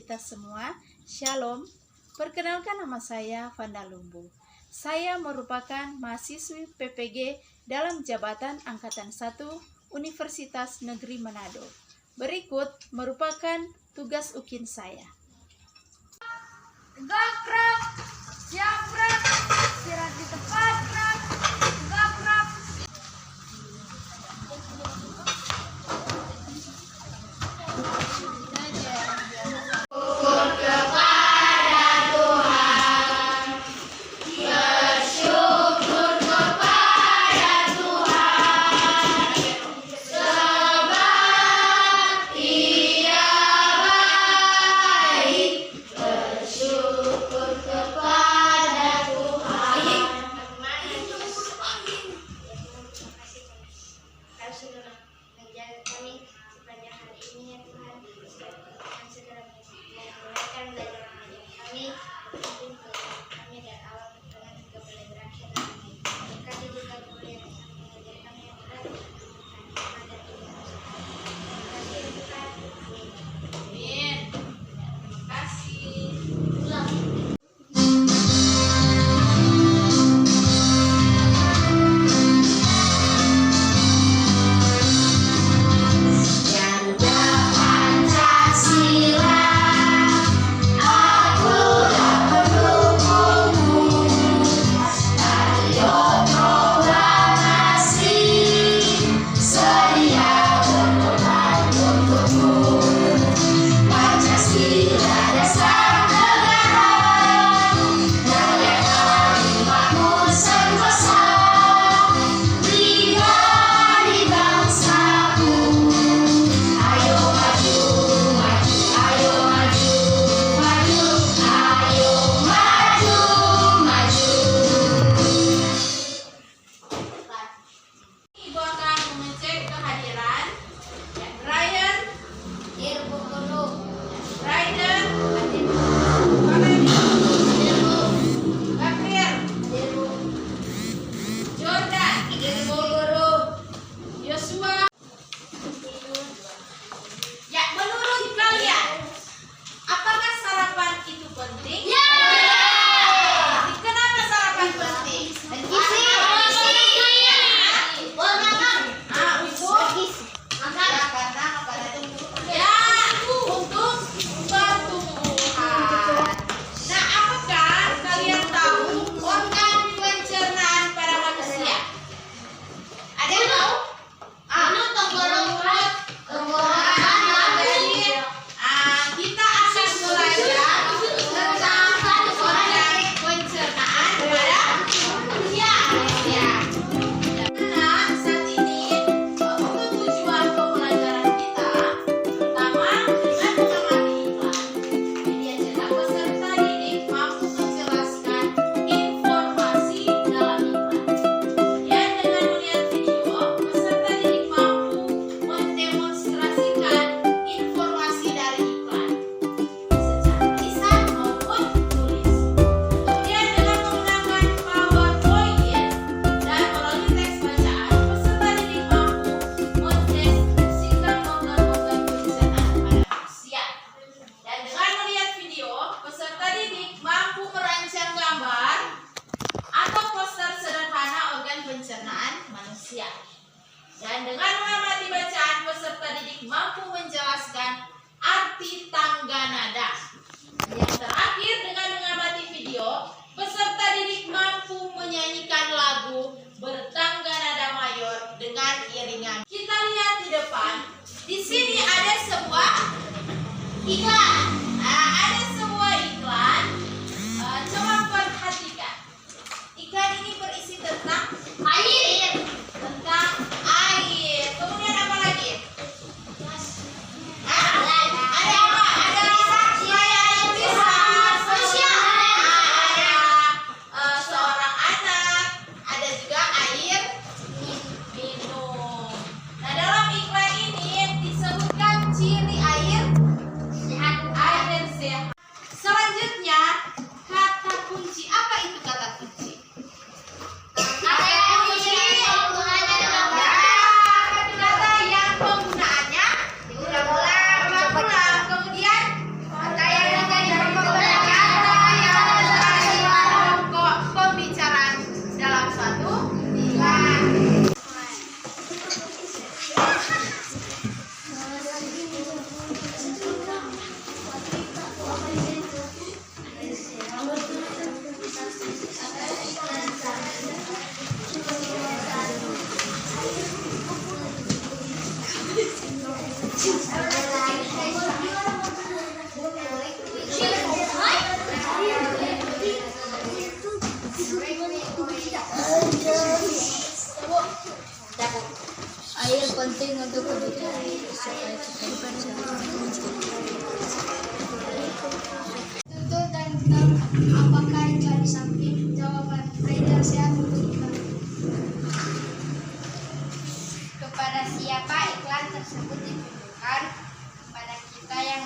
kita semua. Shalom. Perkenalkan, nama saya Vanda Lumbu. Saya merupakan mahasiswi PPG dalam jabatan Angkatan 1 Universitas Negeri Manado. Berikut merupakan tugas UKIN saya. Tegak gerak, siap gerak, istirahat di tempat gerak, tegak gerak. Dan dengan mengamati bacaan, peserta didik mampu menjelaskan arti tangga nada. Yang terakhir, dengan mengamati video, peserta didik mampu menyanyikan lagu bertangga nada mayor dengan iringan. Kita lihat di depan, di sini ada sebuah iklan. Ada sebuah iklan. Coba perhatikan. Iklan ini berisi tentang air. Tentang air. Kemudian apa lagi? Ada apa? Ada tulisan sosial. Ada seorang anak. Ada juga air minum. Nah, dalam iklan ini disebutkan ciri air sehat. samping jawaban beredar sehat kepada siapa iklan tersebut ditujukan kepada kita yang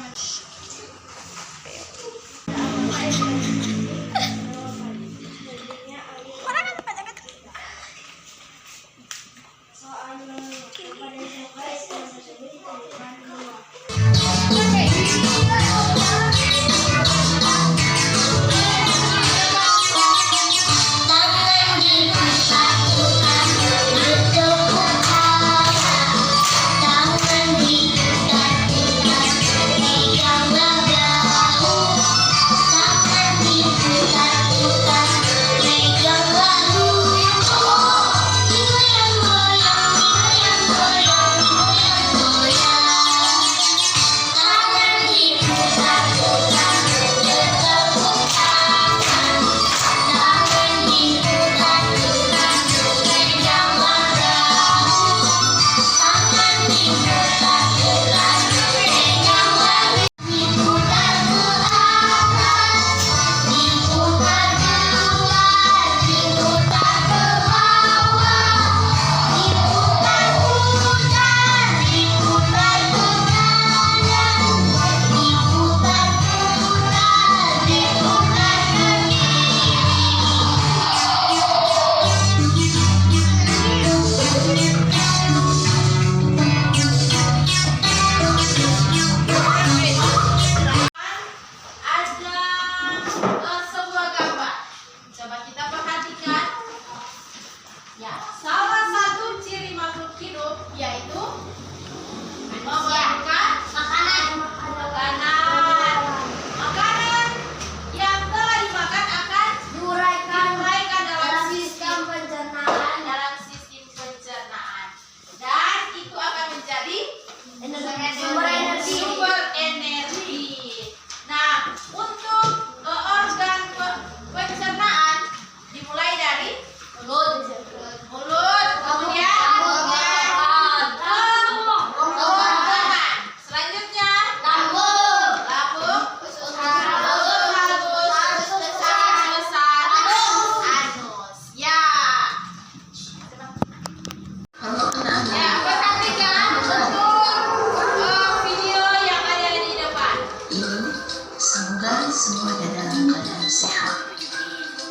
semuanya dalam keadaan sehat.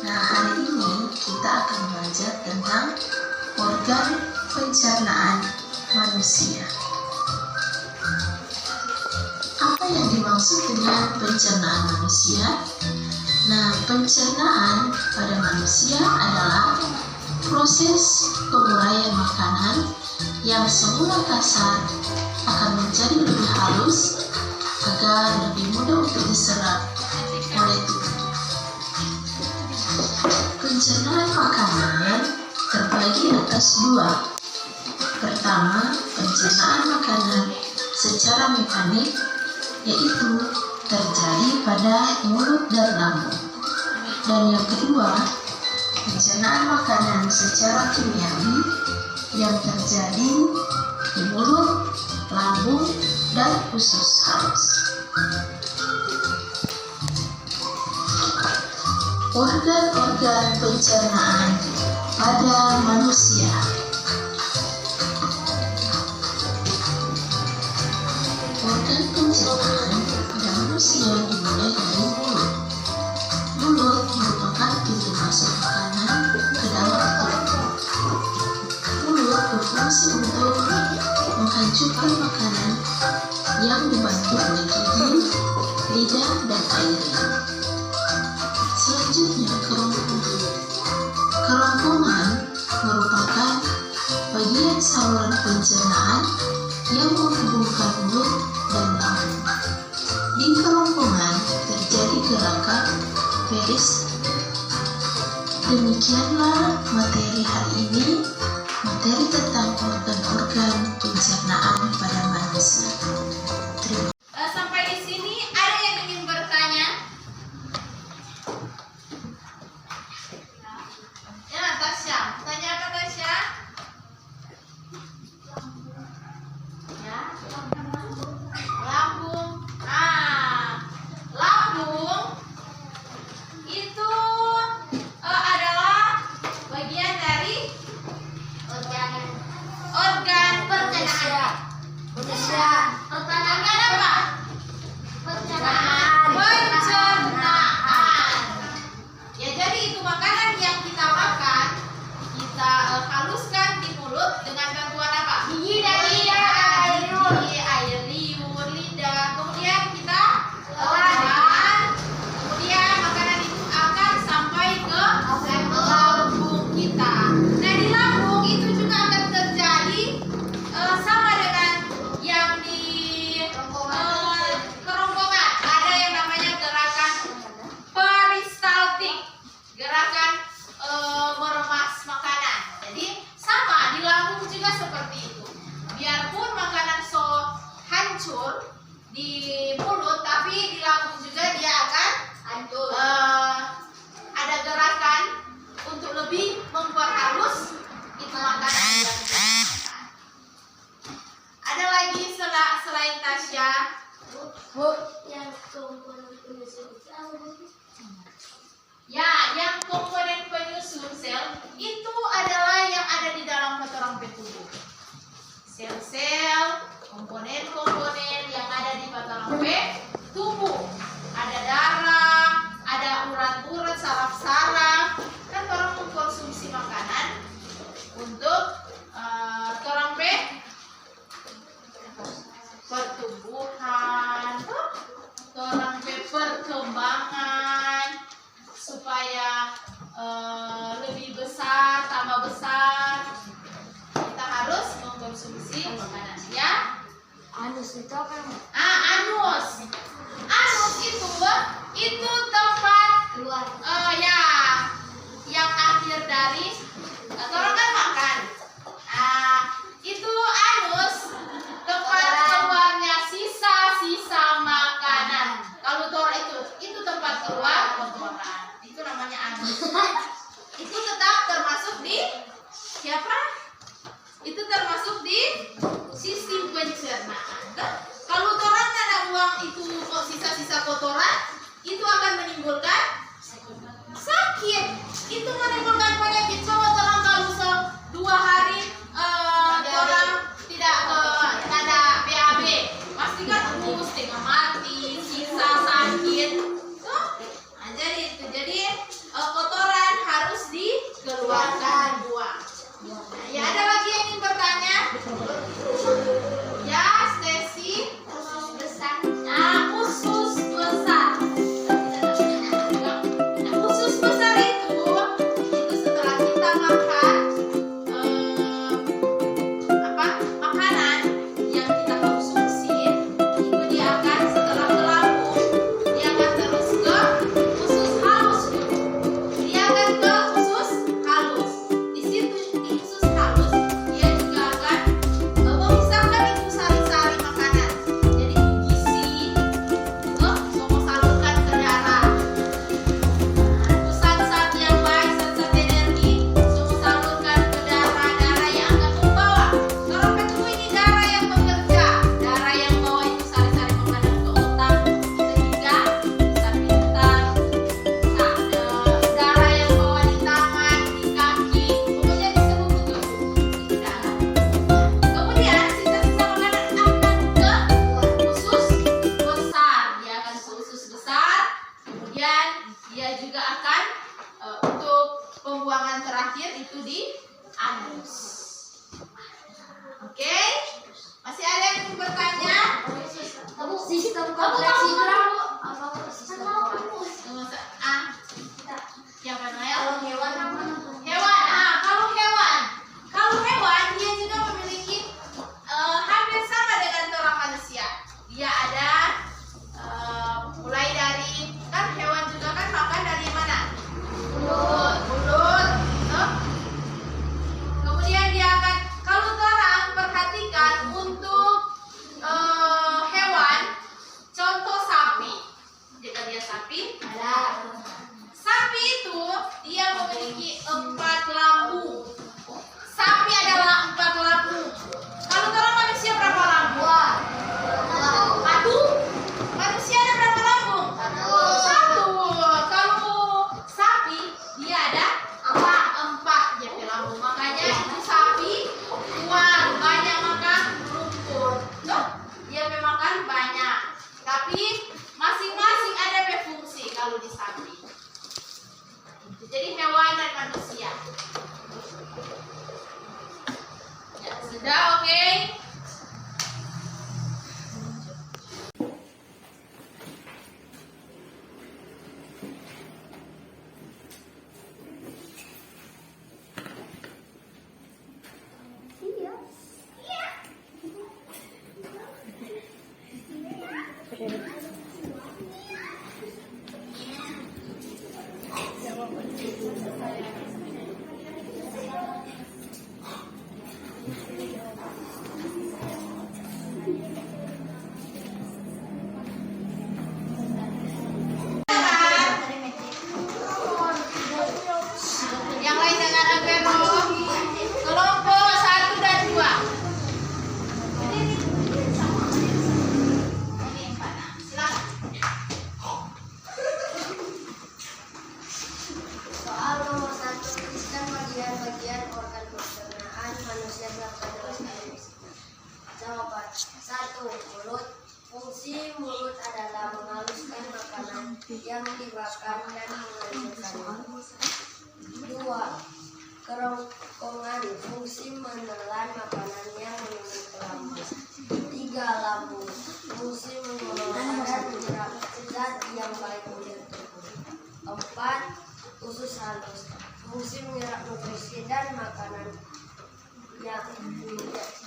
Nah, hari ini kita akan belajar tentang organ pencernaan manusia. Apa yang dimaksud dengan pencernaan manusia? Nah, pencernaan pada manusia adalah proses penguraian makanan yang semula kasar akan menjadi lebih halus agar lebih mudah untuk diserap oleh tubuh. Pencernaan makanan terbagi atas dua. Pertama, pencernaan makanan secara mekanik, yaitu terjadi pada mulut dan lambung. Dan yang kedua, pencernaan makanan secara kimiawi yang terjadi di mulut, lambung, dan usus halus. Organ-organ pencernaan pada manusia. Organ pencernaan pada manusia dimulai dari mulut. Mulut merupakan pintu masuk makanan ke dalam tubuh. Mulut berfungsi untuk menghancurkan makanan yang dibantu oleh gigi, lidah, dan airnya. Selanjutnya, kerongkongan. Kerongkongan merupakan bagian saluran pencernaan yang menghubungkan mulut dan lambung. Di kerongkongan terjadi gerakan peris. Demikianlah materi hari ini, materi tentang organ-organ pencernaan pada manusia. Sampai di sini ada yang ingin bertanya? Ya, Tasya. Tanya apa, Tasya? Ya, lambung. Lambung itu Ya, yang komponen penyusun sel itu adalah yang ada di dalam kotoran tubuh. Sel-sel, komponen-komponen yang ada di kotoran tubuh. Ada darah, ada urat-urat, saraf-saraf. Kan orang mengkonsumsi makanan untuk orang pertumbuhan, orang perkembangan supaya lebih besar, tambah besar. Kita harus mengkonsumsi makanan, ya. Anus itu apa? Anus. Anus itu tempat Keluar. ya yang akhir dari orang kan makan. Itu anus tempat keluarnya sisa-sisa makanan. Kalau tora itu tempat keluar kotoran. Itu namanya anus. Itu tetap termasuk di siapa? Itu termasuk di sistem pencernaan. Kalau orang ada buang itu sisa-sisa kotoran, itu akan menimbulkan sakit. Itu menimbulkan penyakit. Coba orang kalau 2 hari orang tidak ada BAB, pasti kan setengah mati, sisa sakit. Jadi kotoran harus dikeluarkan, buang. Ya, ada lagi yang ingin bertanya? Ya, Stacy. Usus besar. Usus besar. Usus besar itu setelah kita makan makanan yang kita konsumsi, itu dia akan setelah ke lambung, dia akan terus ke usus halus dulu. Dia akan ke usus halus. Di situ di usus halus dia juga akan memisahkan itu sari-sari makanan. Jadi gizi semua salurkan ke darah. Itu zat-zat yang baik, zat-zat energi semua salurkan ke darah yang akan membawa. Kalau itu ini darah yang bekerja, darah yang bawa itu sari-sari makanan ke otak sehingga bisa pintar. Darah yang bawa di tangan, di kaki, pokoknya di seluruh tubuh itu darah. Kemudian sisa-sisa makanan akan ke usus besar. Dia akan ke usus besar. Kemudian dia juga akan untuk pembuangan terakhir itu di anus. Oke? Masih ada yang ingin bertanya? Sistem kompleks hidrat. Apa sistem kompleks? Siapa namanya? Kalau hewan apa? Hewan. Kalau hewan dia juga memiliki hampir sama dengan orang manusia. Dia ada mulai dari, kan hewan juga kan makan dari mana? Mulut. Kemudian dia akan, kalau orang perhatikan untuk hewan, contoh sapi. Jika dia sapi, Ada. sapi itu dia memiliki 4 lambung. Sapi adalah 4 lambung. Kalau orang manusia berapa lambung? 1. Manusia ada berapa lambung? 1. Kalau sapi dia ada 4 jadi lambung. Makanya itu sapi kuat, banyak makan rumput. Dia makan banyak. Tapi masing-masing ada fungsi kalau di sapi. Jadi hewan dan manusia. Ya, sudah oke? yang dibakar dan menghancurkannya. 2. Kerongkongan, fungsi menelan makanan yang mengandung lambung. 3. Lambung, fungsi mengelola dan menyerap zat yang baik untuk tubuh. 4. Usus halus, fungsi menyerap nutrisi dan makanan yang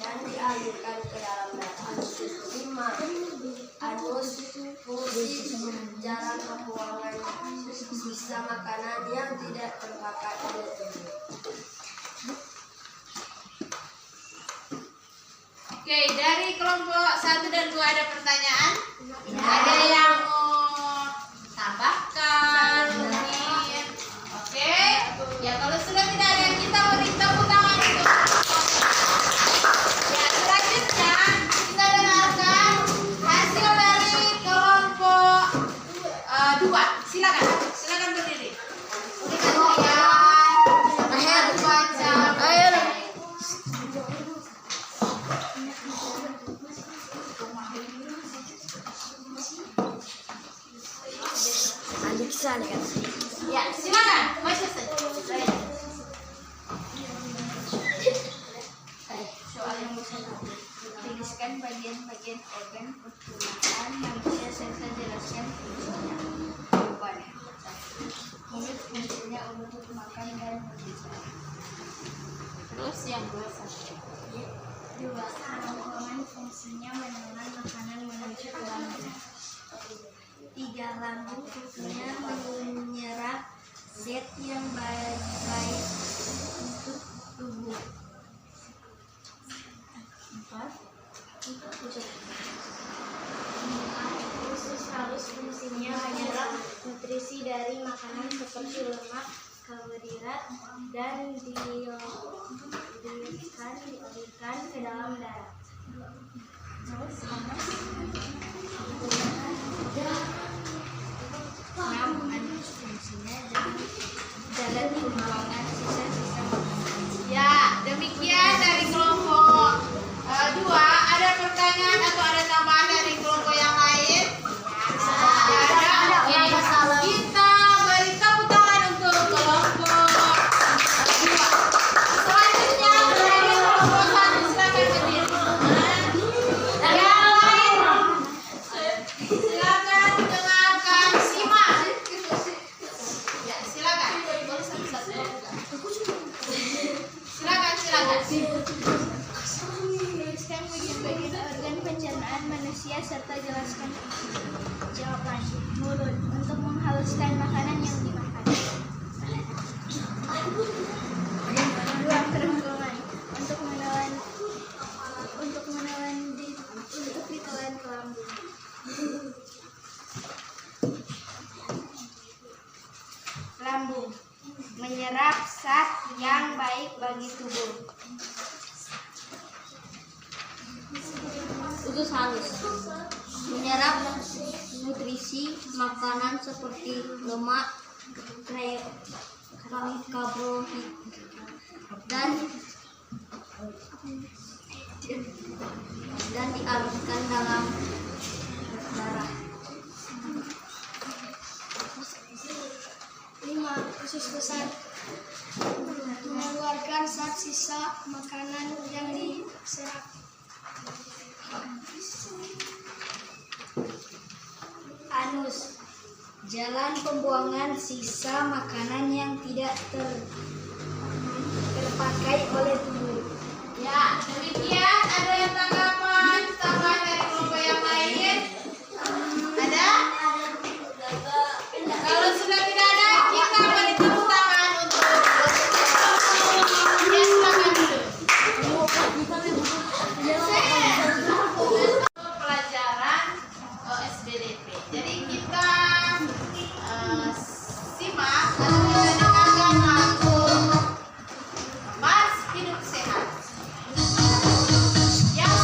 dan dialirkan ke dalam darah. 5. Anus, fungsi jalan pembuangan sisa makanan yang tidak terpakai oleh tubuh. Oke, dari kelompok 1 dan 2 ada pertanyaan? Ada yang mau tambahkan? Mungkin? Oke, ya kalau sudah tidak ada, kita beri tepuk tangan untuk ya. Selanjutnya kita dengarkan hasil dari kelompok 2. Silakan berdiri. Ya, silakan. Masuk saja. Soal yang bersatu. Tuliskan bagian-bagian organ pertubuhan manusia serta jelaskan fungsinya. Jawabannya. Mulut fungsinya untuk makan dan berbicara. Terus yang 2. 2. Kerongkongan fungsinya menelan makanan menuju ke lambung. 3. Lambung fungsinya menyerap zat yang baik untuk tubuh. 4. Usus halus fungsinya menyerap nutrisi dari makanan seperti lemak, karbohidrat, dan dialirkan ke dalam darah. 6. Anus fungsinya jalan pembuangan sisa-sisa makanan. Ya, demikian dari kelompok 2. Ada pertanyaan atau ada tambahan dari kelompok yang lain? Ada. Oke, kita beri tepuk tangan untuk kelompok 2. Selanjutnya dari kelompok 1, silakan berdiri. Yang lain, silakan dengarkan, simak. Ya, silakan. Silakan. Tuliskan bagian-bagian organ pencernaan manusia serta jelaskan fungsinya. Jawaban. Mulut, untuk menghaluskan makanan yang dimakan. 2. Kerongkongan, untuk ditelan ke lambung. 3. Lambung, menyerap zat yang baik bagi tubuh. Usus halus, menyerap nutrisi makanan seperti lemak, karbohidrat, dan dialirkan dalam darah. 5. Usus besar, mengeluarkan zat sisa makanan yang diserap. Anus, jalan pembuangan sisa makanan yang tidak terpakai oleh tubuh. Ya, demikian. Ada yang tanggapan tambahan dari kelompok yang lain? Ada? Kalau sudah tidak ada, kita beri tepuk tangan untuk ya, silakan dulu. Pelajaran SBDP. Jadi kita simak atau kita dengarkan lagu Mas Hidup Sehat. Yang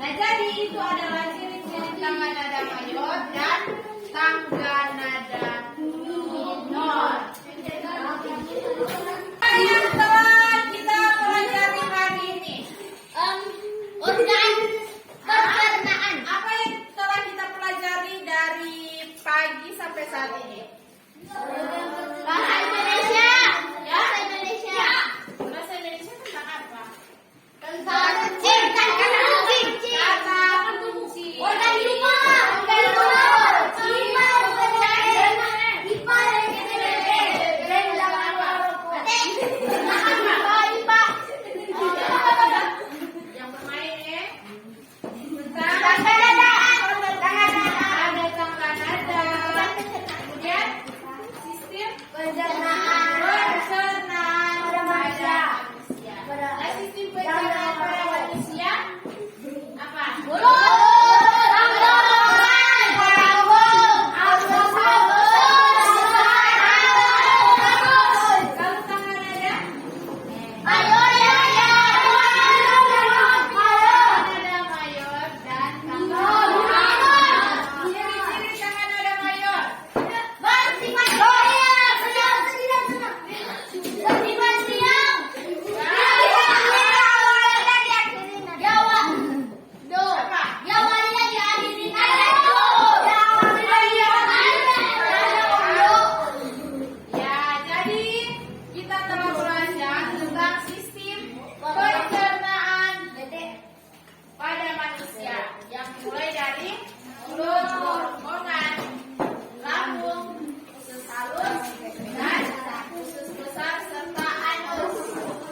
Nah, jadi itu adalah ciri-ciri tangga nada mayor dan tangga nada minor. Yang telah kita pelajari hari ini, Pencernaan. apa yang telah kita pelajari dari pagi sampai saat ini? Bahasa Indonesia. Bahasa Indonesia. Bahasa Indonesia tentang apa? Tentang kucing. Kata kunci. Kata kunci. Organ IPA. Organ IPA. Yang bermain ya. Tangga nada. Ada tangga nada. Kemudian sistem Pencernaan. pencernaan pada manusia. Nah, sistem pencernaan pada manusia apa? Kalau tangga nada, nada mayor dan tangga ciri-ciri tangga nada mayor. Ya, jadi kita telah belajar tentang sistem pencernaan pada manusia yang mulai dari mulut, kerongkongan, lambung, usus halus, dan usus besar serta anus.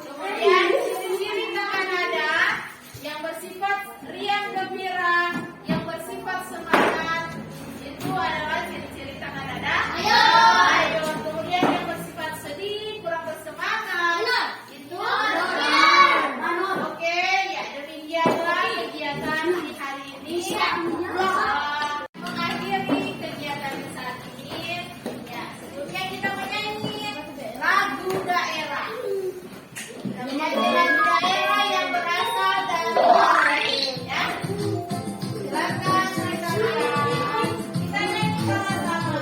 Kemudian ciri-ciri tangga nada yang bersifat riang gembira, yang bersifat semangat, itu adalah ciri-ciri tangga nada mayor. Kemudian yang bersifat sedih, kurang bersemangat, itu Oke, ya demikianlah kegiatan di hari ini. Mengakhiri kegiatan saat ini. Ya, sebelumnya kita menyanyi lagu daerah. Kita menyanyi lagu daerah yang berasal dari ya. Silakan rekan-rekan. Kita nyanyi sama-sama.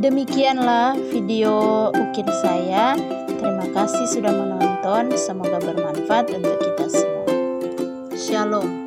Demikianlah video ukir saya. Terima kasih sudah menonton. Semoga bermanfaat untuk kita semua. Shalom.